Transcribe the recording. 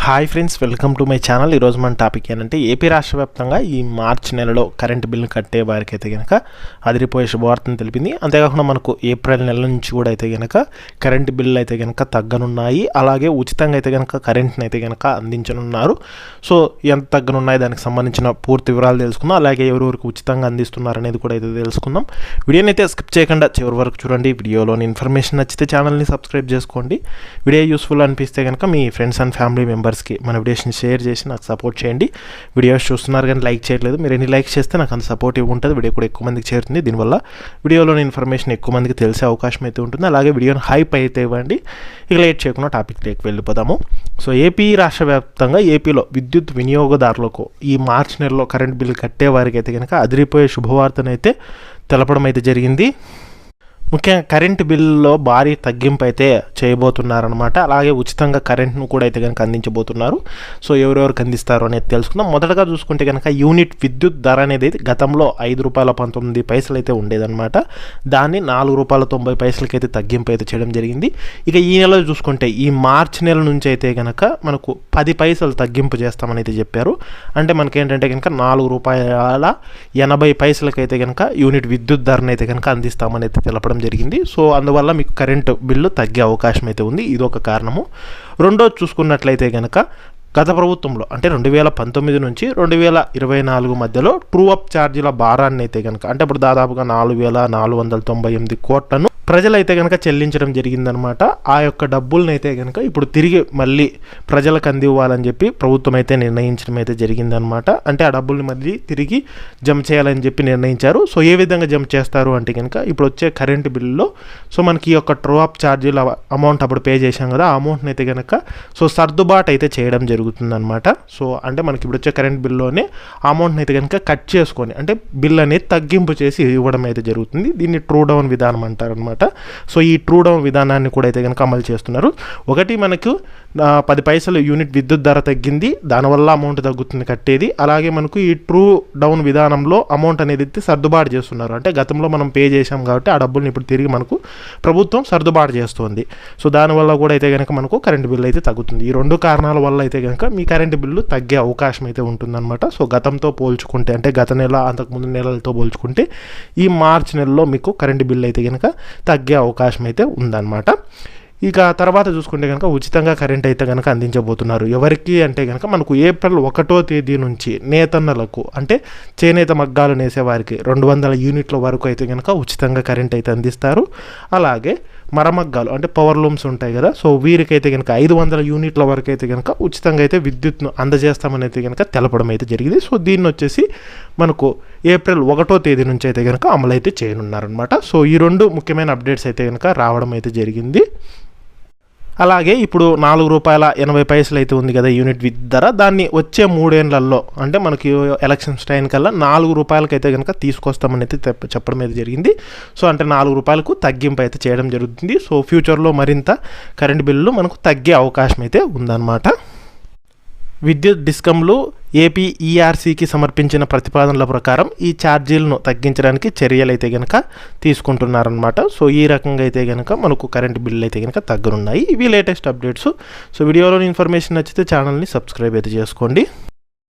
Hi friends, welcome to my channel. ఈరోజు మన topic ఏంటంటే ఏపీ రాష్ట్ర వ్యాప్తంగా ఈ మార్చి నెలలో కరెంటు బిల్లు కట్టే వారికి అయితే కనుక అదిరిపోయే శుభవార్తను తెలిపింది. అంతేకాకుండా మనకు ఏప్రిల్ నెల నుంచి కూడా అయితే కనుక కరెంటు బిల్లు అయితే కనుక తగ్గనున్నాయి. అలాగే ఉచితంగా అయితే కనుక కరెంట్ని అయితే కనుక అందించనున్నారు. సో ఎంత తగ్గనున్నాయి దానికి సంబంధించిన పూర్తి వివరాలు తెలుసుకుందాం. అలాగే ఎవరెవరికి ఉచితంగా అందిస్తున్నారు అనేది కూడా అయితే తెలుసుకుందాం. వీడియోని అయితే స్కిప్ చేయకుండా చివరి వరకు చూడండి. వీడియోలోని ఇన్ఫర్మేషన్ నచ్చితే ఛానల్ని సబ్స్క్రైబ్ చేసుకోండి. వీడియో యూస్ఫుల్ అనిపిస్తే కనుక మీ ఫ్రెండ్స్ అండ్ ఫ్యామిలీ మెంబర్స్కి మన వీడియోస్ని షేర్ చేసి నాకు సపోర్ట్ చేయండి. వీడియోస్ చూస్తున్నారు కానీ లైక్ చేయట్లేదు. మీరు ఎన్ని లైక్ చేస్తే నాకు అంత సపోర్టివ్ ఉంటుంది. వీడియో కూడా ఎక్కువ మందికి చేరుతుంది. దీనివల్ల వీడియోలోని ఇన్ఫర్మేషన్ ఎక్కువ మందికి తెలిసే అవకాశం అయితే ఉంటుంది. అలాగే వీడియోని హైప్ అయితే ఇవ్వండి. ఇక లేట్ చేయకుండా టాపిక్లోకి వెళ్ళిపోదాము. సో ఏపీ రాష్ట్ర వ్యాప్తంగా ఏపీలో విద్యుత్ వినియోగదారులకు ఈ మార్చి నెలలో కరెంట్ బిల్లు కట్టే వారికి అయితే కనుక అదిరిపోయే శుభవార్తనైతే తెలపడం అయితే జరిగింది. ముఖ్యంగా కరెంటు బిల్లులో భారీ తగ్గింపు అయితే చేయబోతున్నారనమాట. అలాగే ఉచితంగా కరెంట్ను కూడా అయితే కనుక అందించబోతున్నారు. సో ఎవరెవరికి అందిస్తారు అనేది తెలుసుకుందాం. మొదటగా చూసుకుంటే కనుక యూనిట్ విద్యుత్ ధర అనేది గతంలో ₹5.19 అయితే ఉండేదన్నమాట. దాన్ని ₹4.90 అయితే తగ్గింపు అయితే చేయడం జరిగింది. ఇక ఈ నెలలో చూసుకుంటే ఈ మార్చి నెల నుంచి అయితే కనుక మనకు 10 పైసలు తగ్గింపు చేస్తామని అయితే చెప్పారు. అంటే మనకేంటంటే కనుక ₹4.80 అయితే కనుక యూనిట్ విద్యుత్ ధరను అయితే కనుక అందిస్తామని అయితే తెలపడం జరిగింది. సో అందువల్ల మీకు కరెంటు బిల్లు తగ్గే అవకాశం అయితే ఉంది. ఇది ఒక కారణము. రెండోది చూసుకున్నట్లయితే కనుక గత ప్రభుత్వంలో అంటే 2019 నుంచి 2024 మధ్యలో ట్రూ అప్ ఛార్జీల భారాన్ని అయితే కనుక అంటే ఇప్పుడు దాదాపుగా 4,498 కోట్లను ప్రజలైతే కనుక చెల్లించడం జరిగిందనమాట. ఆ యొక్క డబ్బులను అయితే కనుక ఇప్పుడు తిరిగి మళ్ళీ ప్రజలకు అందివ్వాలని చెప్పి ప్రభుత్వం అయితే నిర్ణయించడం అయితే జరిగిందనమాట. అంటే ఆ డబ్బుల్ని మళ్ళీ తిరిగి జమ చేయాలని చెప్పి నిర్ణయించారు. సో ఏ విధంగా జమ చేస్తారు అంటే కనుక ఇప్పుడు వచ్చే కరెంటు బిల్లులో సో మనకి ఈ యొక్క ట్రూ అప్ ఛార్జీల అమౌంట్ అప్పుడు పే చేశాం కదా, ఆ అమౌంట్ని అయితే కనుక సో సర్దుబాటు అయితే చేయడం జరుగుతుందన్నమాట. సో అంటే మనకి ఇప్పుడు వచ్చే కరెంట్ బిల్లులోనే ఆ అమౌంట్ని అయితే కనుక కట్ చేసుకొని అంటే బిల్ అనేది తగ్గింపు చేసి ఇవ్వడం అయితే జరుగుతుంది. దీన్ని ట్రూ డౌన్ విధానం అంటారనమాట. సో ఈ ట్రూ డౌన్ విధానాన్ని కూడా అయితే కనుక అమలు చేస్తున్నారు. ఒకటి మనకు 10 పైసలు యూనిట్ విద్యుత్ ధర తగ్గింది, దానివల్ల అమౌంట్ తగ్గుతుంది కట్టేది. అలాగే మనకు ఈ ట్రూ డౌన్ విధానంలో అమౌంట్ అనేది సర్దుబాటు చేస్తున్నారు. అంటే గతంలో మనం పే చేసాం కాబట్టి ఆ డబ్బుల్ని ఇప్పుడు తిరిగి మనకు ప్రభుత్వం సర్దుబాటు చేస్తుంది. సో దానివల్ల కూడా అయితే కనుక మనకు కరెంటు బిల్లు అయితే తగ్గుతుంది. ఈ రెండు కారణాల వల్ల అయితే కనుక మీ కరెంటు బిల్లు తగ్గే అవకాశం అయితే ఉంటుందన్నమాట. సో గతంతో పోల్చుకుంటే అంటే గత నెల అంతకుముందు నెలలతో పోల్చుకుంటే ఈ మార్చి నెలలో మీకు కరెంటు బిల్లు అయితే కనుక తగ్గే అవకాశం అయితే ఉందన్నమాట. ఇక తర్వాత చూసుకుంటే కనుక ఉచితంగా కరెంట్ అయితే కనుక అందించబోతున్నారు. ఎవరికి అంటే కనుక మనకు ఏప్రిల్ 1వ తేదీ నుంచి నేతన్నలకు అంటే చేనేత మగ్గాలు నేసేవారికి 200 యూనిట్ల వరకు అయితే కనుక ఉచితంగా కరెంట్ అయితే అందిస్తారు. అలాగే మరమగ్గాలు అంటే పవర్ లూమ్స్ ఉంటాయి కదా, సో వీరికైతే కనుక 500 యూనిట్ల వరకు అయితే కనుక ఉచితంగా అయితే విద్యుత్ను అందజేస్తామని అయితే కనుక తెలపడం అయితే జరిగింది. సో దీన్ని వచ్చేసి మనకు ఏప్రిల్ 1వ తేదీ నుంచి అయితే కనుక అమలు అయితే చేయనున్నారనమాట. సో ఈ రెండు ముఖ్యమైన అప్డేట్స్ అయితే కనుక రావడం అయితే జరిగింది. అలాగే ఇప్పుడు ₹4.80 అయితే ఉంది కదా యూనిట్ విద్యుత్ ధర, దాన్ని వచ్చే 3 ఏళ్లలో అంటే మనకి ఎలక్షన్స్ టైం కల్లా ₹4 అయితే కనుక తీసుకొస్తామని అయితే చెప్పడం అయితే జరిగింది. సో అంటే ₹4 తగ్గింపు అయితే చేయడం జరుగుతుంది. సో ఫ్యూచర్లో మరింత కరెంట్ బిల్లు మనకు తగ్గే అవకాశం అయితే ఉందన్నమాట. విద్యుత్ డిస్కంలు ఏపీ ఈఆర్సీకి సమర్పించిన ప్రతిపాదనల ప్రకారం ఈ ఛార్జీలను తగ్గించడానికి చర్యలు అయితే కనుక తీసుకుంటున్నారనమాట. సో ఈ రకంగా అయితే కనుక మనకు కరెంట్ బిల్లు అయితే కనుక తగ్గనున్నాయి. ఇవి లేటెస్ట్ అప్డేట్స్. సో వీడియోలోని ఇన్ఫర్మేషన్ నచ్చితే ఛానల్ని సబ్స్క్రైబ్ అయితే చేసుకోండి.